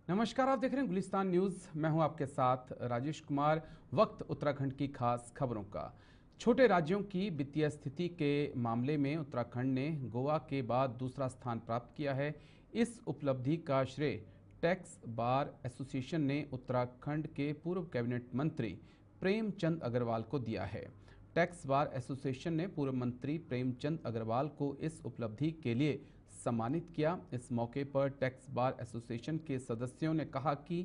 नमस्कार, आप देख रहे हैं गुलिस्तान न्यूज़। मैं हूं आपके साथ राजेश कुमार। वक्त उत्तराखंड की खास खबरों का। छोटे राज्यों की वित्तीय स्थिति के मामले में उत्तराखंड ने गोवा के बाद दूसरा स्थान प्राप्त किया है। इस उपलब्धि का श्रेय टैक्स बार एसोसिएशन ने उत्तराखंड के पूर्व कैबिनेट मंत्री प्रेमचंद अग्रवाल को दिया है। टैक्स बार एसोसिएशन ने पूर्व मंत्री प्रेमचंद अग्रवाल को इस उपलब्धि के लिए सम्मानित किया। इस मौके पर टैक्स बार एसोसिएशन के सदस्यों ने कहा कि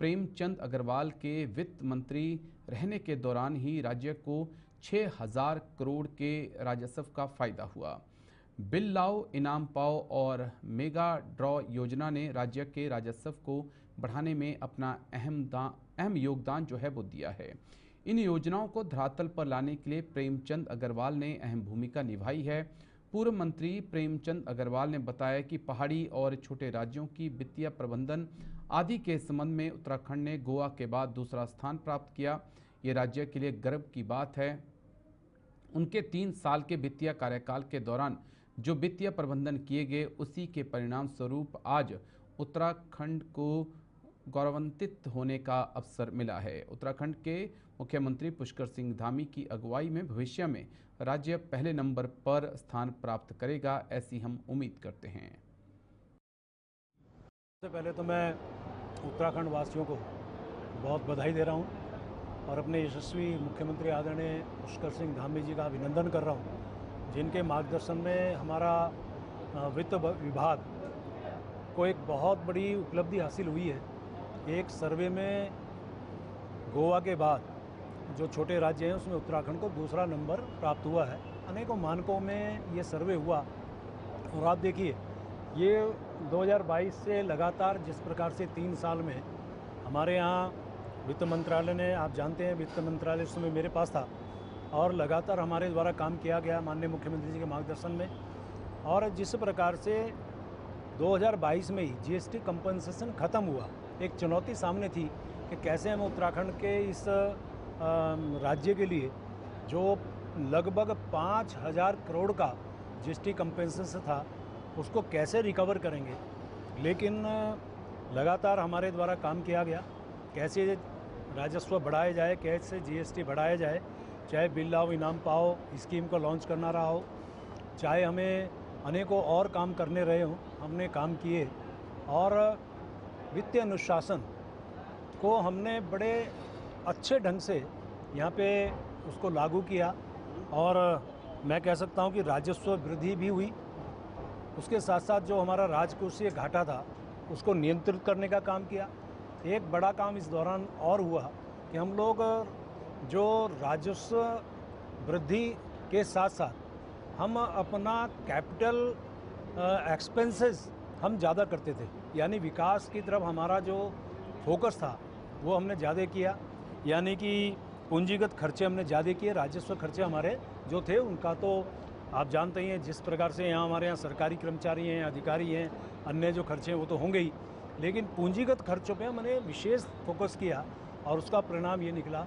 प्रेमचंद अग्रवाल के वित्त मंत्री रहने के दौरान ही राज्य को 6,000 करोड़ के राजस्व का फायदा हुआ। बिल लाओ इनाम पाओ और मेगा ड्रॉ योजना ने राज्य के राजस्व को बढ़ाने में अपना अहम योगदान जो है वो दिया है। इन योजनाओं को धरातल पर लाने के लिए प्रेमचंद अग्रवाल ने अहम भूमिका निभाई है। पूर्व मंत्री प्रेमचंद अग्रवाल ने बताया कि पहाड़ी और छोटे राज्यों की वित्तीय प्रबंधन आदि के संबंध में उत्तराखंड ने गोवा के बाद दूसरा स्थान प्राप्त किया। ये राज्य के लिए गर्व की बात है। उनके 3 साल के वित्तीय कार्यकाल के दौरान जो वित्तीय प्रबंधन किए गए, उसी के परिणाम स्वरूप आज उत्तराखंड को गौरवान्वित होने का अवसर मिला है। उत्तराखंड के मुख्यमंत्री पुष्कर सिंह धामी की अगुवाई में भविष्य में राज्य पहले नंबर पर स्थान प्राप्त करेगा, ऐसी हम उम्मीद करते हैं। सबसे पहले तो मैं उत्तराखंड वासियों को बहुत बधाई दे रहा हूं और अपने यशस्वी मुख्यमंत्री आदरणीय पुष्कर सिंह धामी जी का अभिनंदन कर रहा हूं, जिनके मार्गदर्शन में हमारा वित्त विभाग को एक बहुत बड़ी उपलब्धि हासिल हुई है। एक सर्वे में गोवा के बाद जो छोटे राज्य हैं उसमें उत्तराखंड को दूसरा नंबर प्राप्त हुआ है। अनेकों मानकों में ये सर्वे हुआ और आप देखिए ये 2022 से लगातार जिस प्रकार से 3 साल में हमारे यहाँ वित्त मंत्रालय ने, आप जानते हैं वित्त मंत्रालय उस समय मेरे पास था और लगातार हमारे द्वारा काम किया गया माननीय मुख्यमंत्री जी के मार्गदर्शन में। और जिस प्रकार से 2022 में ही जीएसटी कंपनसेशन ख़त्म हुआ, एक चुनौती सामने थी कि कैसे हम उत्तराखंड के इस राज्य के लिए जो लगभग 5,000 करोड़ का जीएसटी कंपनसेशन था उसको कैसे रिकवर करेंगे। लेकिन लगातार हमारे द्वारा काम किया गया, कैसे राजस्व बढ़ाया जाए, कैसे जीएसटी बढ़ाया जाए, चाहे बिल लाओ इनाम पाओ स्कीम को लॉन्च करना रहा हो, चाहे हमें अनेकों और काम करने रहे हों, हमने काम किए। और वित्तीय अनुशासन को हमने बड़े अच्छे ढंग से यहाँ पे उसको लागू किया और मैं कह सकता हूँ कि राजस्व वृद्धि भी हुई। उसके साथ साथ जो हमारा राजकोषीय घाटा था उसको नियंत्रित करने का काम किया। एक बड़ा काम इस दौरान और हुआ कि हम लोग जो राजस्व वृद्धि के साथ साथ हम अपना कैपिटल एक्सपेंसेस हम ज़्यादा करते थे, यानी विकास की तरफ हमारा जो फोकस था वो हमने ज़्यादा किया, यानी कि पूंजीगत खर्चे हमने ज़्यादा किए। राजस्व खर्चे हमारे जो थे उनका तो आप जानते ही हैं जिस प्रकार से यहाँ हमारे यहाँ सरकारी कर्मचारी हैं, अधिकारी हैं, अन्य जो खर्चे हैं वो तो होंगे ही, लेकिन पूंजीगत खर्चों पे हमने विशेष फोकस किया और उसका परिणाम ये निकला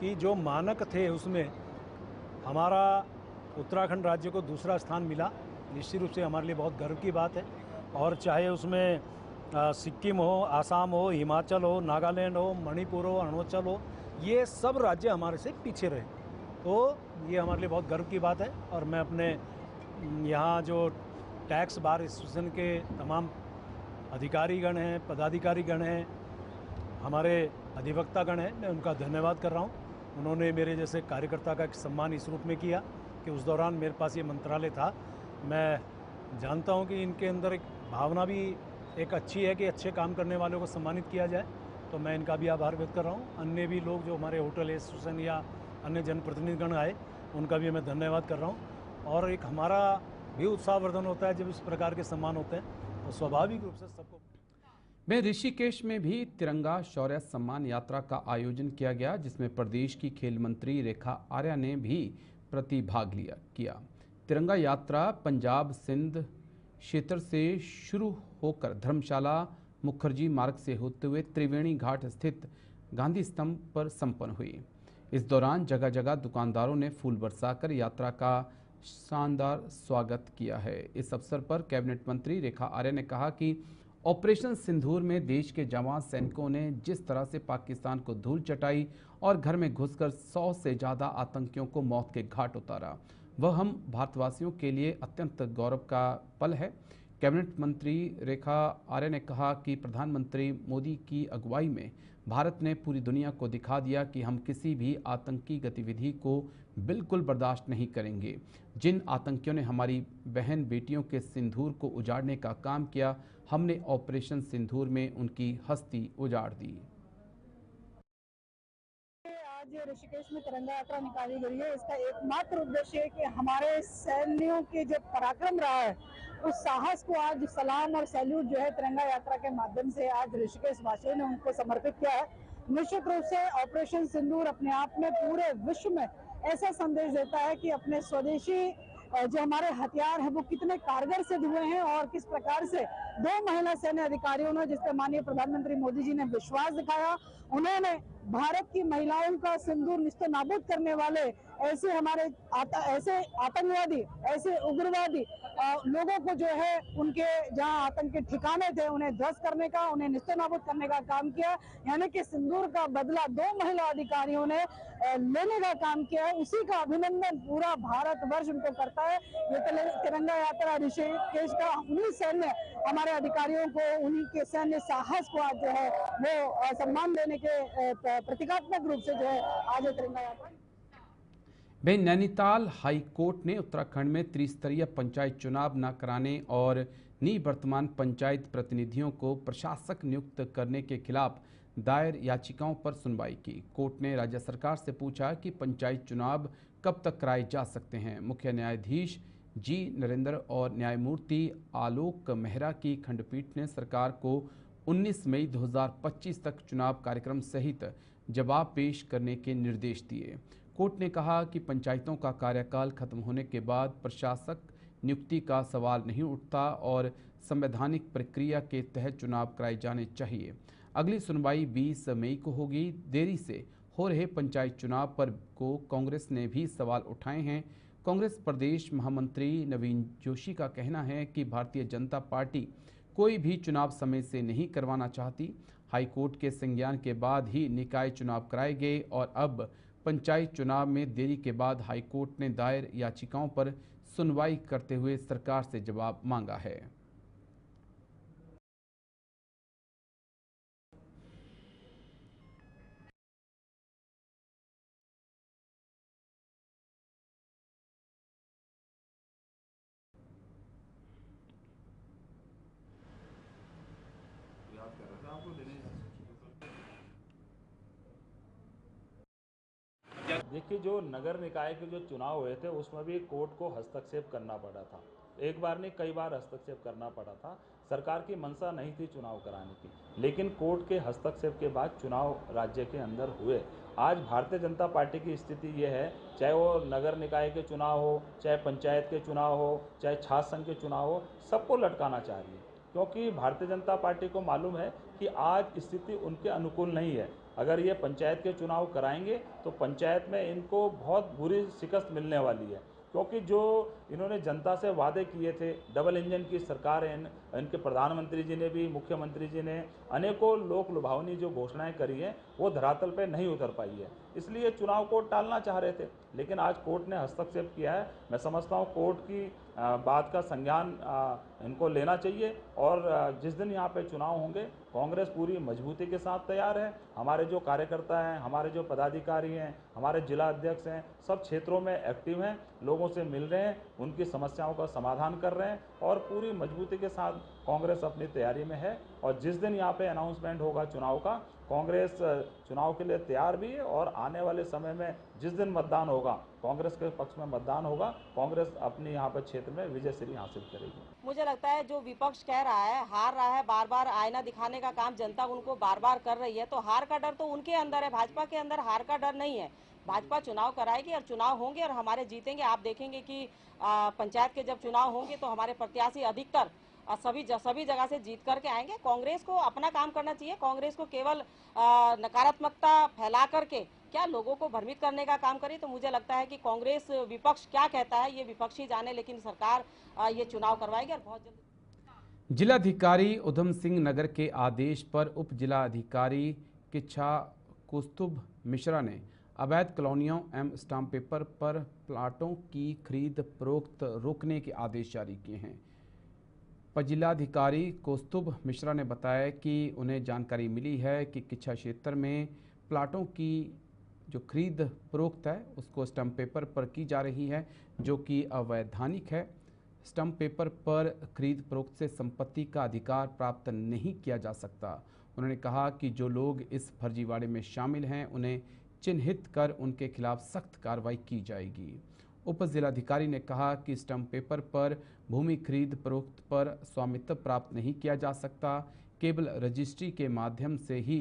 कि जो मानक थे उसमें हमारा उत्तराखंड राज्य को दूसरा स्थान मिला। निश्चित रूप से हमारे लिए बहुत गर्व की बात है। और चाहे उसमें सिक्किम हो, आसाम हो, हिमाचल हो, नागालैंड हो, मणिपुर हो, अरुणाचल हो, ये सब राज्य हमारे से पीछे रहे, तो ये हमारे लिए बहुत गर्व की बात है। और मैं अपने यहाँ जो टैक्स बार एसोसिएशन के तमाम अधिकारीगण हैं, पदाधिकारीगण हैं, हमारे अधिवक्तागण हैं, मैं उनका धन्यवाद कर रहा हूँ। उन्होंने मेरे जैसे कार्यकर्ता का एक सम्मान इस रूप में किया कि उस दौरान मेरे पास ये मंत्रालय था। मैं जानता हूँ कि इनके अंदर एक भावना भी एक अच्छी है कि अच्छे काम करने वालों को सम्मानित किया जाए, तो मैं इनका भी आभार व्यक्त कर रहा हूँ। अन्य भी लोग जो हमारे होटल एसोसिएशन या अन्य जनप्रतिनिधिगण आए उनका भी मैं धन्यवाद कर रहा हूँ। और एक हमारा भी उत्साहवर्धन होता है जब इस प्रकार के सम्मान होते हैं, तो स्वाभाविक रूप से सबको। में ऋषिकेश में भी तिरंगा शौर्य सम्मान यात्रा का आयोजन किया गया, जिसमें प्रदेश की खेल मंत्री रेखा आर्या ने भी प्रतिभाग किया। तिरंगा यात्रा पंजाब सिंध क्षेत्र से शुरू होकर धर्मशाला मुखर्जी मार्ग से होते हुए त्रिवेणी घाट स्थित गांधी स्तंभ पर संपन्न हुई। इस दौरान जगह जगह दुकानदारों ने फूल बरसाकर यात्रा का शानदार स्वागत किया है। इस अवसर पर कैबिनेट मंत्री रेखा आर्या ने कहा कि ऑपरेशन सिंदूर में देश के जवान सैनिकों ने जिस तरह से पाकिस्तान को धूल चटाई और घर में घुसकर 100 से ज़्यादा आतंकियों को मौत के घाट उतारा, वह हम भारतवासियों के लिए अत्यंत गौरव का पल है। कैबिनेट मंत्री रेखा आर्य ने कहा कि प्रधानमंत्री मोदी की अगुवाई में भारत ने पूरी दुनिया को दिखा दिया कि हम किसी भी आतंकी गतिविधि को बिल्कुल बर्दाश्त नहीं करेंगे। जिन आतंकियों ने हमारी बहन बेटियों के सिंदूर को उजाड़ने का काम किया, हमने ऑपरेशन सिंदूर में उनकी हस्ती उजाड़ दी। आज ऋषिकेश में तिरंगा यात्रा निकाली गई है। इसका एकमात्र उद्देश्य है कि हमारे सैन्यों के जो पराक्रम रहा है उस साहस को आज सलाम और सैल्यूट जो है तिरंगा यात्रा के माध्यम से आज ऋषिकेश वासियों ने उनको समर्पित किया है। निश्चित रूप से ऑपरेशन सिंदूर अपने आप में पूरे विश्व में ऐसा संदेश देता है कि अपने स्वदेशी जो हमारे हथियार हैं वो कितने कारगर सिद्ध हुए हैं और किस प्रकार से 2 महिला सैन्य अधिकारियों ने, जिस पर माननीय प्रधानमंत्री मोदी जी ने विश्वास दिखाया, उन्होंने भारत की महिलाओं का सिंदूर निस्तो नाबूद करने वाले ऐसे हमारे ऐसे आतंकवादी, ऐसे उग्रवादी लोगों को जो है उनके जहां आतंक के ठिकाने थे उन्हें ध्वस्त करने का, उन्हें निस्तो नाबूद करने का काम किया। यानी कि सिंदूर का बदला 2 महिला अधिकारियों ने लेने का काम किया है। उसी का अभिनंदन पूरा भारतवर्ष उनको करता है। ये तिरंगा यात्रा ऋषिकेश का उन्हीं सैन्य हमारे अधिकारियों को, उन्हीं के सैन्य साहस को आज जो है वो सम्मान देने के प्रतीकात्मक रूप से जो है आज तिरंगा यात्रा। नैनीताल हाई कोर्ट ने उत्तराखंड में त्रिस्तरीय पंचायत चुनाव न कराने और निवर्तमान पंचायत प्रतिनिधियों को प्रशासक नियुक्त करने के खिलाफ दायर याचिकाओं पर सुनवाई की। कोर्ट ने राज्य सरकार से पूछा कि पंचायत चुनाव कब तक कराए जा सकते हैं। मुख्य न्यायाधीश जी नरेंद्र और न्यायमूर्ति आलोक मेहरा की खंडपीठ ने सरकार को 19 मई 2025 तक चुनाव कार्यक्रम सहित जवाब पेश करने के निर्देश दिए। कोर्ट ने कहा कि पंचायतों का कार्यकाल खत्म होने के बाद प्रशासक नियुक्ति का सवाल नहीं उठता और संवैधानिक प्रक्रिया के तहत चुनाव कराए जाने चाहिए। अगली सुनवाई 20 मई को होगी। देरी से हो रहे पंचायत चुनाव पर को कांग्रेस ने भी सवाल उठाए हैं। कांग्रेस प्रदेश महामंत्री नवीन जोशी का कहना है कि भारतीय जनता पार्टी कोई भी चुनाव समय से नहीं करवाना चाहती। हाईकोर्ट के संज्ञान के बाद ही निकाय चुनाव कराए गए और अब पंचायत चुनाव में देरी के बाद हाईकोर्ट ने दायर याचिकाओं पर सुनवाई करते हुए सरकार से जवाब मांगा है। देखिए, जो नगर निकाय के जो चुनाव हुए थे उसमें भी कोर्ट को हस्तक्षेप करना पड़ा था। एक बार नहीं, कई बार हस्तक्षेप करना पड़ा था। सरकार की मंशा नहीं थी चुनाव कराने की, लेकिन कोर्ट के हस्तक्षेप के बाद चुनाव राज्य के अंदर हुए। आज भारतीय जनता पार्टी की स्थिति ये है, चाहे वो नगर निकाय के चुनाव हो, चाहे पंचायत के चुनाव हो, चाहे छात्र संघ के चुनाव हो, सबको लटकाना चाह रही है, क्योंकि भारतीय जनता पार्टी को मालूम है कि आज स्थिति उनके अनुकूल नहीं है। अगर ये पंचायत के चुनाव कराएंगे तो पंचायत में इनको बहुत बुरी शिकस्त मिलने वाली है, क्योंकि जो इन्होंने जनता से वादे किए थे, डबल इंजन की सरकार है, इनके प्रधानमंत्री जी ने भी, मुख्यमंत्री जी ने अनेकों लोक लुभावनी जो घोषणाएं करी हैं वो धरातल पे नहीं उतर पाई है। इसलिए चुनाव को टालना चाह रहे थे, लेकिन आज कोर्ट ने हस्तक्षेप किया है। मैं समझता हूँ कोर्ट की बात का संज्ञान इनको लेना चाहिए और जिस दिन यहाँ पे चुनाव होंगे कांग्रेस पूरी मजबूती के साथ तैयार है। हमारे जो कार्यकर्ता हैं, हमारे जो पदाधिकारी हैं, हमारे जिला अध्यक्ष हैं, सब क्षेत्रों में एक्टिव हैं, लोगों से मिल रहे हैं, उनकी समस्याओं का समाधान कर रहे हैं और पूरी मजबूती के साथ कांग्रेस अपनी तैयारी में है। और जिस दिन यहाँ पे अनाउंसमेंट होगा चुनाव का, कांग्रेस चुनाव के लिए तैयार भी है और आने वाले समय में जिस दिन मतदान होगा, कांग्रेस के पक्ष में मतदान होगा, कांग्रेस अपनी यहाँ पर क्षेत्र में विजय श्री हासिल करेगी। मुझे लगता है जो विपक्ष कह रहा है, हार रहा है, बार बार आईना दिखाने का काम जनता उनको बार बार कर रही है, तो हार का डर तो उनके अंदर है, भाजपा के अंदर हार का डर नहीं है। भाजपा चुनाव कराएगी और चुनाव होंगे और हमारे जीतेंगे। आप देखेंगे कि पंचायत के जब चुनाव होंगे तो हमारे प्रत्याशी अधिकतर सभी जगह से जीत करके आएंगे। कांग्रेस को अपना काम करना चाहिए। कांग्रेस को केवल नकारात्मकता फैला करके क्या लोगों को भ्रमित करने का काम करे, तो मुझे लगता है कि कांग्रेस विपक्ष क्या कहता है ये विपक्षी जाने, लेकिन सरकार ये चुनाव करवाएगी और बहुत जल्द। जिलाधिकारी उधम सिंह नगर के आदेश पर उप जिलाधिकारी किच्छा कौस्तुभ मिश्रा ने अवैध कॉलोनियों एवं स्टाम्प पेपर पर प्लाटों की खरीद फरोख्त रोकने के आदेश जारी किए हैं। जिलाधिकारी कौस्तुभ मिश्रा ने बताया कि उन्हें जानकारी मिली है कि किच्छा क्षेत्र में प्लाटों की जो खरीद फरोख्त है उसको स्टम्प पेपर पर की जा रही है, जो कि अवैधानिक है। स्टम्प पेपर पर खरीद फरोख्त से संपत्ति का अधिकार प्राप्त नहीं किया जा सकता। उन्होंने कहा कि जो लोग इस फर्जीवाड़े में शामिल हैं उन्हें चिन्हित कर उनके खिलाफ सख्त कार्रवाई की जाएगी। उप जिलाधिकारी ने कहा कि स्टम्प पेपर पर भूमि खरीद फरोख्त पर स्वामित्व प्राप्त नहीं किया जा सकता, केवल रजिस्ट्री के माध्यम से ही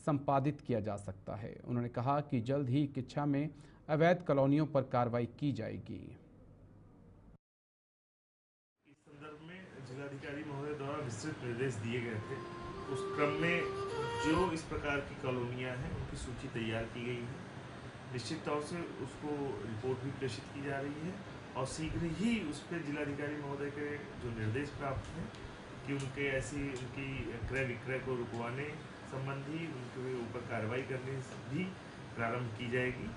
संपादित किया जा सकता है। उन्होंने कहा कि जल्द ही किच्छा में अवैध कॉलोनियों पर कार्रवाई की जाएगी। इस संदर्भ में जिलाधिकारी महोदय द्वारा विस्तृत निर्देश दिए गए थे। उस क्रम में जो इस प्रकार की कॉलोनियां हैं उनकी सूची तैयार की गई है। निश्चित तौर से उसको रिपोर्ट भी प्रेषित की जा रही है और शीघ्र ही उस पर जिलाधिकारी महोदय के जो निर्देश प्राप्त हैं कि उनकी क्रय विक्रय को रुकवाने संबंधी उनके ऊपर कार्रवाई करने भी प्रारंभ की जाएगी।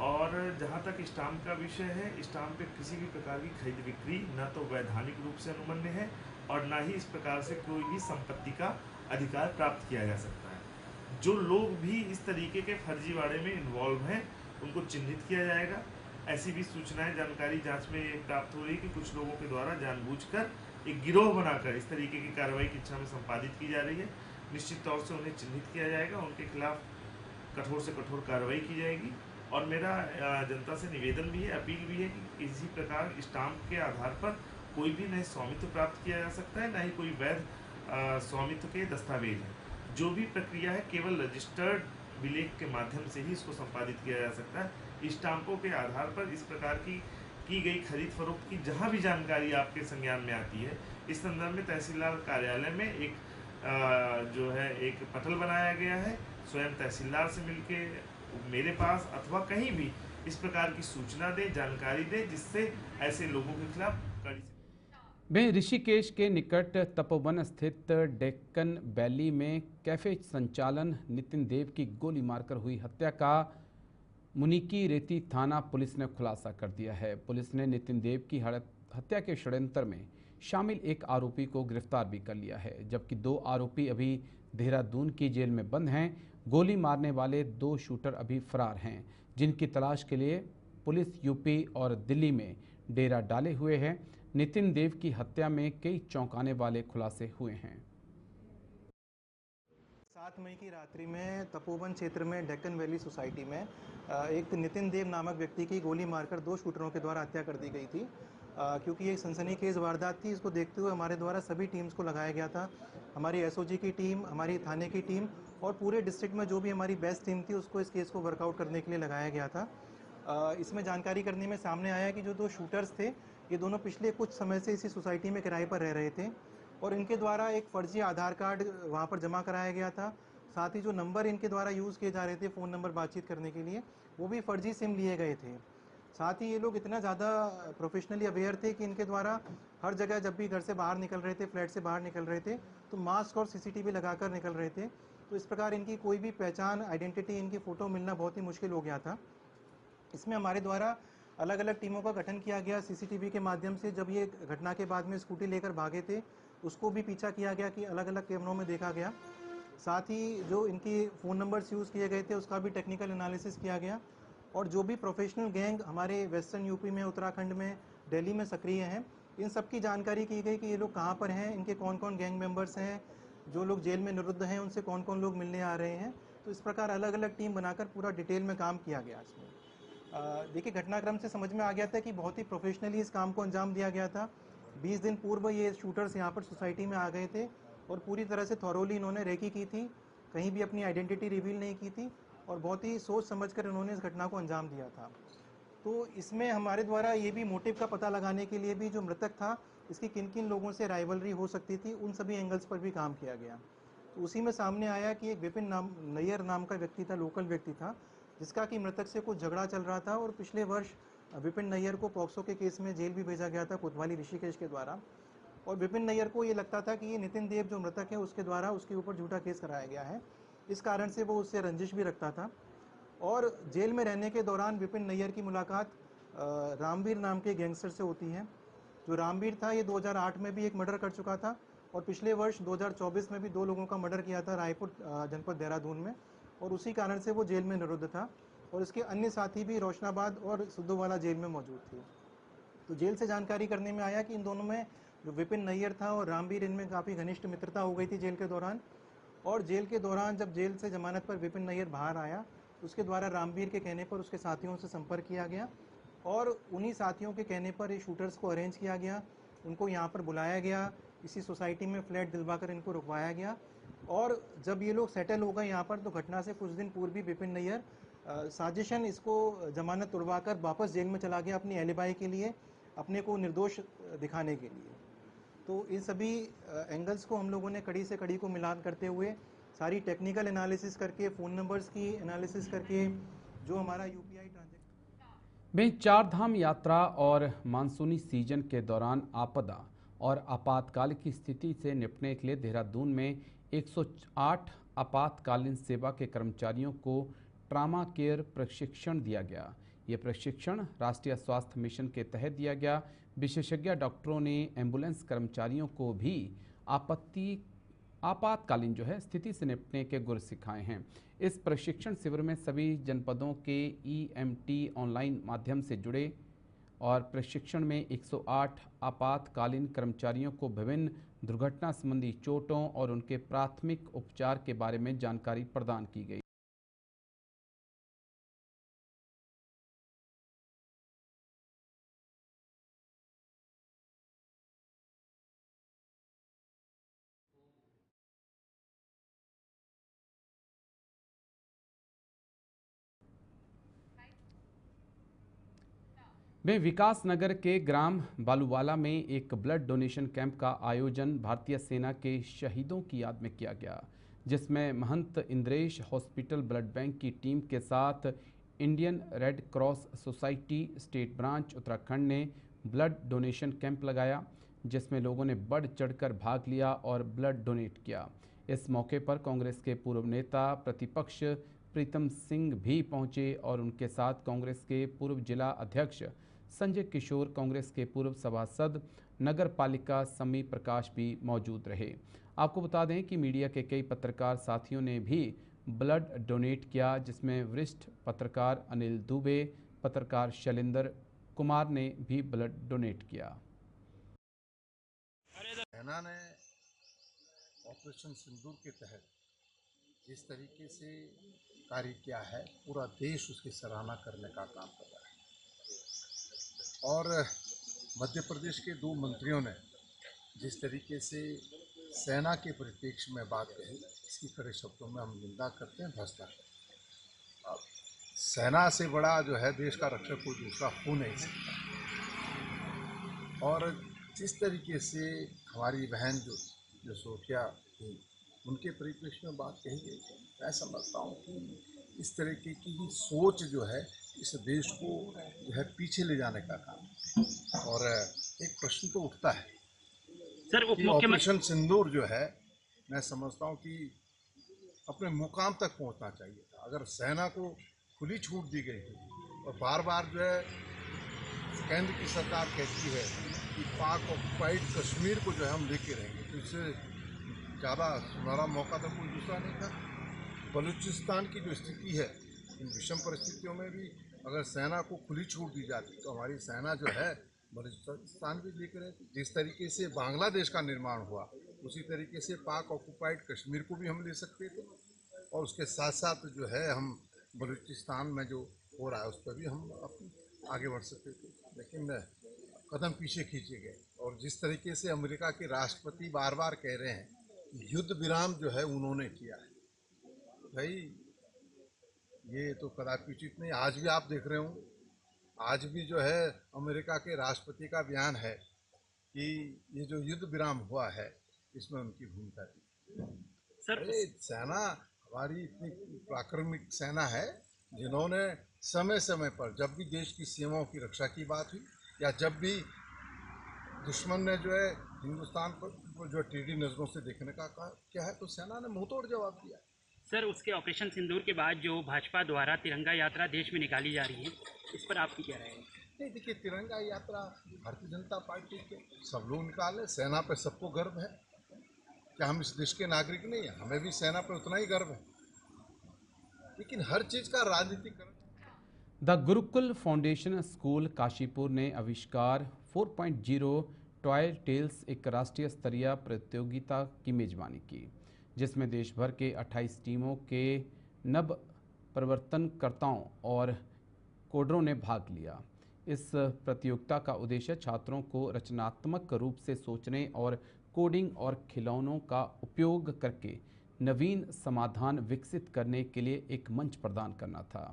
और जहां तक स्टाम्प का विषय है, स्टाम्प पे किसी भी प्रकार की खरीद बिक्री न तो वैधानिक रूप से अनुमन्य है और न ही इस प्रकार से कोई भी संपत्ति का अधिकार प्राप्त किया जा सकता है। जो लोग भी इस तरीके के फर्जीवाड़े में इन्वॉल्व हैं उनको चिन्हित किया जाएगा। ऐसी भी सूचनाएं जानकारी जांच में प्राप्त हो रही कि कुछ लोगों के द्वारा जानबूझकर एक गिरोह बनाकर इस तरीके की कार्रवाई किच्छा में संपादित की जा रही है। निश्चित तौर से उन्हें चिन्हित किया जाएगा, उनके खिलाफ कठोर से कठोर कार्रवाई की जाएगी। और मेरा जनता से निवेदन भी है, अपील भी है कि किसी प्रकार स्टाम्प के आधार पर कोई भी न स्वामित्व प्राप्त किया जा सकता है, न ही कोई वैध स्वामित्व के दस्तावेज हैं। जो भी प्रक्रिया है केवल रजिस्टर्ड विलेख के माध्यम से ही इसको संपादित किया जा सकता है। स्टाम्पों के आधार पर इस प्रकार की गई खरीद फरोख्त की जहां भी जानकारी आपके संज्ञान में आती है, इस संदर्भ में तहसीलदार कार्यालय में एक पटल बनाया गया है। स्वयं तहसीलदार से मिलके मेरे पास अथवा कहीं भी इस प्रकार की सूचना दे, जानकारी दे, जिससे ऐसे लोगों के खिलाफ कड़ी वहीं ऋषिकेश के निकट तपोवन स्थित डेक्कन वैली में कैफे संचालन नितिन देव की गोली मारकर हुई हत्या का मुनिकी रेती थाना पुलिस ने खुलासा कर दिया है। पुलिस ने नितिन देव की हत्या के षड्यंत्र में शामिल एक आरोपी को गिरफ्तार भी कर लिया है, जबकि 2 आरोपी अभी देहरादून की जेल में बंद हैं। गोली मारने वाले 2 शूटर अभी फरार हैं, जिनकी तलाश के लिए पुलिस यूपी और दिल्ली में डेरा डाले हुए है। नितिन देव की हत्या में कई चौंकाने वाले खुलासे हुए हैं। 7 मई की रात्रि में तपोवन क्षेत्र में डेक्कन वैली सोसाइटी में एक नितिन देव नामक व्यक्ति की गोली मारकर 2 शूटरों के द्वारा हत्या कर दी गई थी। क्योंकि ये सनसनीखेज वारदात थी, इसको देखते हुए हमारे द्वारा सभी टीम्स को लगाया गया था। हमारी एसओजी की टीम, हमारी थाने की टीम और पूरे डिस्ट्रिक्ट में जो भी हमारी बेस्ट टीम थी उसको इस केस को वर्कआउट करने के लिए लगाया गया था। इसमें जानकारी करने में सामने आया कि जो 2 शूटर्स थे ये दोनों पिछले कुछ समय से इसी सोसाइटी में किराए पर रह रहे थे और इनके द्वारा एक फर्जी आधार कार्ड वहाँ पर जमा कराया गया था। साथ ही जो नंबर इनके द्वारा यूज़ किए जा रहे थे फ़ोन नंबर बातचीत करने के लिए, वो भी फर्जी सिम लिए गए थे। साथ ही ये लोग इतना ज़्यादा प्रोफेशनली अवेयर थे कि इनके द्वारा हर जगह जब भी घर से बाहर निकल रहे थे, फ्लैट से बाहर निकल रहे थे, तो मास्क और सीसीटीवी लगाकर निकल रहे थे। तो इस प्रकार इनकी कोई भी पहचान, आइडेंटिटी, इनकी फ़ोटो मिलना बहुत ही मुश्किल हो गया था। इसमें हमारे द्वारा अलग अलग टीमों का गठन किया गया। सीसीटीवी के माध्यम से जब ये घटना के बाद में स्कूटी लेकर भागे थे उसको भी पीछा किया गया कि अलग अलग कैमरों में देखा गया। साथ ही जो इनकी फ़ोन नंबर्स यूज़ किए गए थे उसका भी टेक्निकल एनालिसिस किया गया और जो भी प्रोफेशनल गैंग हमारे वेस्टर्न यूपी में, उत्तराखंड में, दिल्ली में सक्रिय हैं, इन सब की जानकारी की गई कि ये लोग कहाँ पर हैं, इनके कौन कौन गैंग मेंबर्स हैं, जो लोग जेल में निरुद्ध हैं उनसे कौन कौन लोग मिलने आ रहे हैं। तो इस प्रकार अलग अलग टीम बनाकर पूरा डिटेल में काम किया गया। इसमें देखिए घटनाक्रम से समझ में आ गया था कि बहुत ही प्रोफेशनली इस काम को अंजाम दिया गया था। 20 दिन पूर्व ये शूटर्स यहाँ पर सोसाइटी में आ गए थे और पूरी तरह से थॉरोली इन्होंने रेकी की थी, कहीं भी अपनी आइडेंटिटी रिवील नहीं की थी और बहुत ही सोच समझकर इन्होंने इस घटना को अंजाम दिया था। तो इसमें हमारे द्वारा ये भी मोटिव का पता लगाने के लिए भी जो मृतक था इसकी किन किन लोगों से राइवलरी हो सकती थी, उन सभी एंगल्स पर भी काम किया गया। तो उसी में सामने आया कि एक विपिन नैयर नाम का व्यक्ति था, लोकल व्यक्ति था, जिसका कि मृतक से कुछ झगड़ा चल रहा था और पिछले वर्ष विपिन नैयर को पॉक्सो के केस में जेल भी भेजा गया था कोतवाली ऋषिकेश के द्वारा। और विपिन नैयर को ये लगता था कि ये नितिन देव जो मृतक है उसके द्वारा उसके ऊपर झूठा केस कराया गया है, इस कारण से वो उससे रंजिश भी रखता था। और जेल में रहने के दौरान विपिन नैयर की मुलाकात रामवीर नाम के गैंगस्टर से होती है। जो रामवीर था ये 2008 में भी एक मर्डर कर चुका था और पिछले वर्ष 2024 में भी 2 लोगों का मर्डर किया था रायपुर जनपद देहरादून में, और उसी कारण से वो जेल में निरुद्ध था। और इसके अन्य साथी भी रोशनाबाद और सिद्धूवाला जेल में मौजूद थे। तो जेल से जानकारी करने में आया कि इन दोनों में जो विपिन नैयर था और रामवीर, इनमें काफ़ी घनिष्ठ मित्रता हो गई थी जेल के दौरान। और जेल के दौरान जब जेल से जमानत पर विपिन नैयर बाहर आया, उसके द्वारा रामवीर के कहने पर उसके साथियों से संपर्क किया गया और उन्हीं साथियों के कहने पर ये शूटर्स को अरेंज किया गया, उनको यहाँ पर बुलाया गया, इसी सोसाइटी में फ्लैट दिलवाकर इनको रुकवाया गया। और जब ये लोग सेटल हो गए यहाँ पर, तो घटना से कुछ दिन पूर्व भी विपिन नैयर साजिशन इसको जमानत तुड़वाकर वापस जेल में चला गया अपनी एलिबाई के लिए, अपने को निर्दोष दिखाने के लिए। तो इन सभी एंगल्स को हम लोगों ने कड़ी से कड़ी को मिलान करते हुए सारी टेक्निकल एनालिसिस करके, फ़ोन नंबर्स की एनालिसिस करके, जो हमारा यूपीआई ट्रांजैक्शन में चार धाम यात्रा और मानसूनी सीजन के दौरान आपदा और आपातकाल की स्थिति से निपटने के लिए देहरादून में 108 आपातकालीन सेवा के कर्मचारियों को ट्रामा केयर प्रशिक्षण दिया गया। ये प्रशिक्षण राष्ट्रीय स्वास्थ्य मिशन के तहत दिया गया। विशेषज्ञ डॉक्टरों ने एम्बुलेंस कर्मचारियों को भी आपातकालीन स्थिति से निपटने के गुर सिखाए हैं। इस प्रशिक्षण शिविर में सभी जनपदों के EMT ऑनलाइन माध्यम से जुड़े और प्रशिक्षण में 108 आपातकालीन कर्मचारियों को विभिन्न दुर्घटना संबंधी चोटों और उनके प्राथमिक उपचार के बारे में जानकारी प्रदान की गई। में विकास नगर के ग्राम बालूवाला में एक ब्लड डोनेशन कैंप का आयोजन भारतीय सेना के शहीदों की याद में किया गया, जिसमें महंत इंद्रेश हॉस्पिटल ब्लड बैंक की टीम के साथ Indian red cross society state branch Uttarakhand ने ब्लड डोनेशन कैंप लगाया, जिसमें लोगों ने बढ़ चढ़कर भाग लिया और ब्लड डोनेट किया। इस मौके पर कांग्रेस के पूर्व नेता प्रतिपक्ष प्रीतम सिंह भी पहुंचे और उनके साथ कांग्रेस के पूर्व जिला अध्यक्ष संजय किशोर, कांग्रेस के पूर्व सभासद नगर पालिका समी प्रकाश भी मौजूद रहे। आपको बता दें कि मीडिया के कई पत्रकार साथियों ने भी ब्लड डोनेट किया, जिसमें वरिष्ठ पत्रकार अनिल दुबे, पत्रकार शैलेंद्र कुमार ने भी ब्लड डोनेट किया। सेना ने ऑपरेशन सिंदूर के तहत जिस तरीके से कार्य किया है, पूरा देश उसकी सराहना करने का काम कर रहा है। और मध्य प्रदेश के 2 मंत्रियों ने जिस तरीके से सेना के परिप्रेक्ष्य में बात कही, इसकी कड़े शब्दों में हम निंदा करते हैं, भ्रष्टा करते हैं। अब सेना से बड़ा देश का रक्षक कोई दूसरा हो नहीं सकता। और जिस तरीके से हमारी बहन जो सोफिया थी, उनके परिप्रेक्ष्य में बात कही गई, मैं समझता हूँ कि इस तरीके की सोच इस देश को पीछे ले जाने का काम। और एक प्रश्न तो उठता है सर, ऑपरेशन सिंदूर मैं समझता हूँ कि अपने मुकाम तक पहुँचना चाहिए था। अगर सेना को खुली छूट दी गई थी और बार बार केंद्र की सरकार कहती है कि पाक ऑक्युपाइड कश्मीर को हम लेके रहेंगे, तो इससे ज़्यादा सुनहरा मौका तो कोई दूसरा नहीं था। बलूचिस्तान की जो स्थिति है, इन विषम परिस्थितियों में भी अगर सेना को खुली छूट दी जाती तो हमारी सेना बलूचिस्तान भी लेकर रहती। जिस तरीके से बांग्लादेश का निर्माण हुआ, उसी तरीके से पाक ऑक्युपाइड कश्मीर को भी हम ले सकते थे और उसके साथ साथ हम बलूचिस्तान में जो हो रहा है उस पर भी हम आगे बढ़ सकते थे, लेकिन कदम पीछे खींचे गए। और जिस तरीके से अमेरिका के राष्ट्रपति बार बार कह रहे हैं युद्ध विराम उन्होंने किया है, भाई ये तो कदापि उचित नहीं। आज भी आप देख रहे हो, आज भी अमेरिका के राष्ट्रपति का बयान है कि ये जो युद्ध विराम हुआ है इसमें उनकी भूमिका थी। सर, सेना हमारी इतनी प्राक्रमिक सेना है जिन्होंने समय समय पर जब भी देश की सीमाओं की रक्षा की बात हुई या जब भी दुश्मन ने हिंदुस्तान पर जो टेढ़ी नज़रों से देखने का क्या है, तो सेना ने मुंहतोड़ जवाब दिया। सर, उसके ऑपरेशन सिंदूर के बाद जो भाजपा द्वारा तिरंगा यात्रा देश में निकाली जा रही है, इस पर आपकी क्या राय है? नहीं, देखिए, तिरंगा यात्रा भारतीय जनता पार्टी के सब लोग निकाले, सेना पे सबको गर्व है। क्या हम इस देश के नागरिक नहीं हैं? हमें भी सेना पे उतना ही गर्व है, लेकिन हर चीज़ का राजनीतिकरण। The Gurukul foundation school Kashipur ने आविष्कार 4.0 टॉय टेल्स एक राष्ट्रीय स्तरीय प्रतियोगिता की मेजबानी की, जिसमें देश भर के 28 टीमों के नव प्रवर्तनकर्ताओं और कोडरों ने भाग लिया। इस प्रतियोगिता का उद्देश्य छात्रों को रचनात्मक रूप से सोचने और कोडिंग और खिलौनों का उपयोग करके नवीन समाधान विकसित करने के लिए एक मंच प्रदान करना था।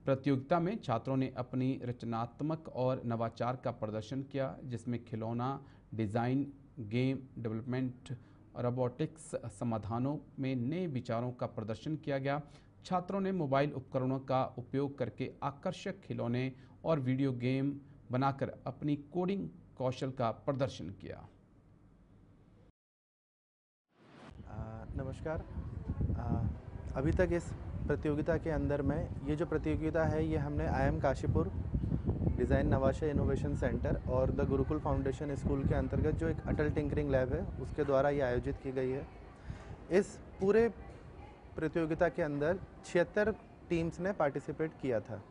प्रतियोगिता में छात्रों ने अपनी रचनात्मक और नवाचार का प्रदर्शन किया, जिसमें खिलौना डिज़ाइन, गेम डेवलपमेंट, रोबोटिक्स समाधानों में नए विचारों का प्रदर्शन किया गया। छात्रों ने मोबाइल उपकरणों का उपयोग करके आकर्षक खिलौने और वीडियो गेम बनाकर अपनी कोडिंग कौशल का प्रदर्शन किया। नमस्कार। अभी तक इस प्रतियोगिता के अंदर में ये जो प्रतियोगिता है, ये हमने IIM Kashipur design Navasha innovation centre और द गुरुकुल फाउंडेशन स्कूल के अंतर्गत जो एक अटल टिंकरिंग लैब है, उसके द्वारा ये आयोजित की गई है। इस पूरे प्रतियोगिता के अंदर 76 टीम्स ने पार्टिसिपेट किया था।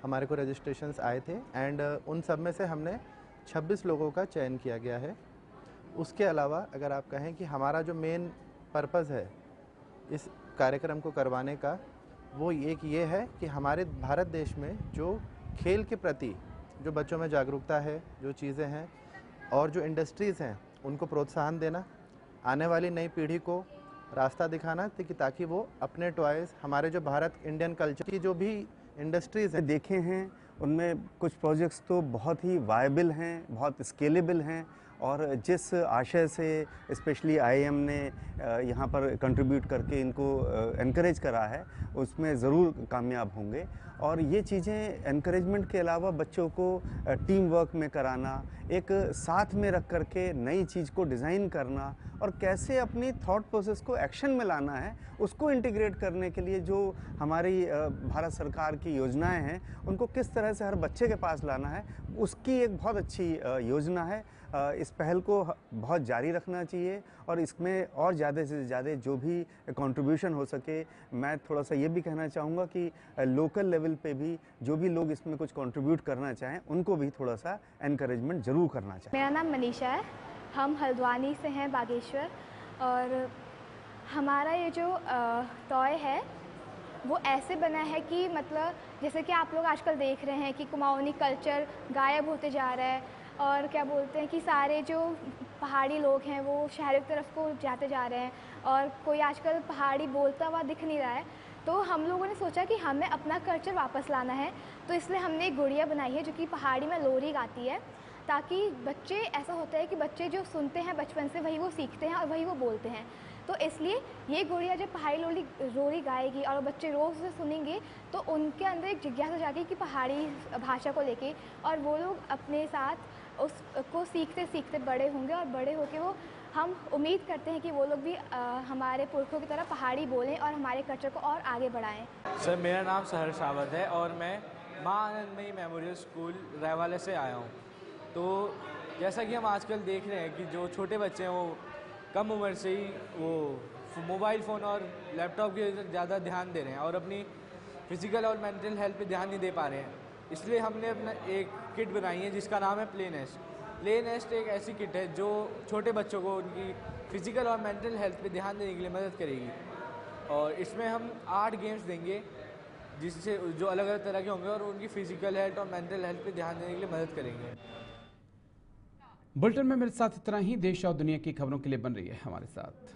हमारे को रजिस्ट्रेशंस आए थे एंड उन सब में से हमने 26 लोगों का चयन किया गया है। उसके अलावा अगर आप कहें कि हमारा जो मेन पर्पज़ है इस कार्यक्रम को करवाने का, वो एक ये है कि हमारे भारत देश में जो खेल के प्रति जो बच्चों में जागरूकता है, जो चीज़ें हैं और जो इंडस्ट्रीज़ हैं, उनको प्रोत्साहन देना, आने वाली नई पीढ़ी को रास्ता दिखाना ताकि वो अपने टॉयज़, हमारे जो भारत इंडियन कल्चर की जो भी इंडस्ट्रीज़ हैं देखे हैं, उनमें कुछ प्रोजेक्ट्स तो बहुत ही वायबल हैं, बहुत स्केलेबल हैं और जिस आशय से स्पेशली IIM ने यहाँ पर कंट्रीब्यूट करके इनको एनकरेज करा है, उसमें ज़रूर कामयाब होंगे। और ये चीज़ें एनकरेजमेंट के अलावा बच्चों को टीम वर्क में कराना, एक साथ में रख कर के नई चीज़ को डिज़ाइन करना और कैसे अपनी थॉट प्रोसेस को एक्शन में लाना है, उसको इंटीग्रेट करने के लिए जो हमारी भारत सरकार की योजनाएं हैं, उनको किस तरह से हर बच्चे के पास लाना है, उसकी एक बहुत अच्छी योजना है। इस पहल को बहुत जारी रखना चाहिए और इसमें और ज़्यादा से ज़्यादा जो भी कंट्रीब्यूशन हो सके, मैं थोड़ा सा ये भी कहना चाहूँगा कि लोकल लेवल पे भी जो भी लोग इसमें कुछ कंट्रीब्यूट करना चाहें, उनको भी थोड़ा सा एनकरेजमेंट ज़रूर करना चाहिए। मेरा नाम मनीषा है, हम हल्द्वानी से हैं, बागेश्वर। और हमारा ये जो टॉय है वो ऐसे बना है कि मतलब जैसे कि आप लोग आजकल देख रहे हैं कि कुमाऊनी कल्चर गायब होते जा रहा है और क्या बोलते हैं कि सारे जो पहाड़ी लोग हैं वो शहर की तरफ को जाते जा रहे हैं और कोई आजकल पहाड़ी बोलता हुआ दिख नहीं रहा है। तो हम लोगों ने सोचा कि हमें अपना कल्चर वापस लाना है, तो इसलिए हमने एक गुड़िया बनाई है जो कि पहाड़ी में लोरी गाती है, ताकि बच्चे, ऐसा होता है कि बच्चे जो सुनते हैं बचपन से वही वो सीखते हैं और वही वो बोलते हैं। तो इसलिए ये गुड़िया जब पहाड़ी लोरी गाएगी और बच्चे रोज़ उसे सुनेंगे तो उनके अंदर एक जिज्ञासा जाएगी कि पहाड़ी भाषा को लेके, और वो लोग अपने साथ उसको सीखते सीखते बड़े होंगे और बड़े होके वो, हम उम्मीद करते हैं कि वो लोग भी हमारे पुरखों की तरह पहाड़ी बोलें और हमारे कल्चर को और आगे बढ़ाएं। सर, मेरा नाम सहर्ष सावत है और मैं माँ आनंदमयी मेमोरियल स्कूल रायवाले से आया हूँ। तो जैसा कि हम आजकल देख रहे हैं कि जो छोटे बच्चे हैं वो कम उम्र से ही वो मोबाइल फ़ोन और लैपटॉप के ज़्यादा ध्यान दे रहे हैं और अपनी फिज़िकल और मेंटल हेल्थ पे ध्यान नहीं दे पा रहे हैं। इसलिए हमने अपना एक किट बनाई है जिसका नाम है प्ले नेस्ट। प्ले नेस्ट एक ऐसी किट है जो छोटे बच्चों को उनकी फ़िज़िकल और मेंटल हेल्थ पे ध्यान देने के लिए मदद करेगी। और इसमें हम 8 गेम्स देंगे जिससे जो अलग अलग तरह के होंगे और उनकी फ़िज़िकल हेल्थ और मेंटल हेल्थ पे ध्यान देने के लिए मदद करेंगे। बुलेटिन में मेरे साथ इतना ही। देश और दुनिया की खबरों के लिए बन रही है हमारे साथ।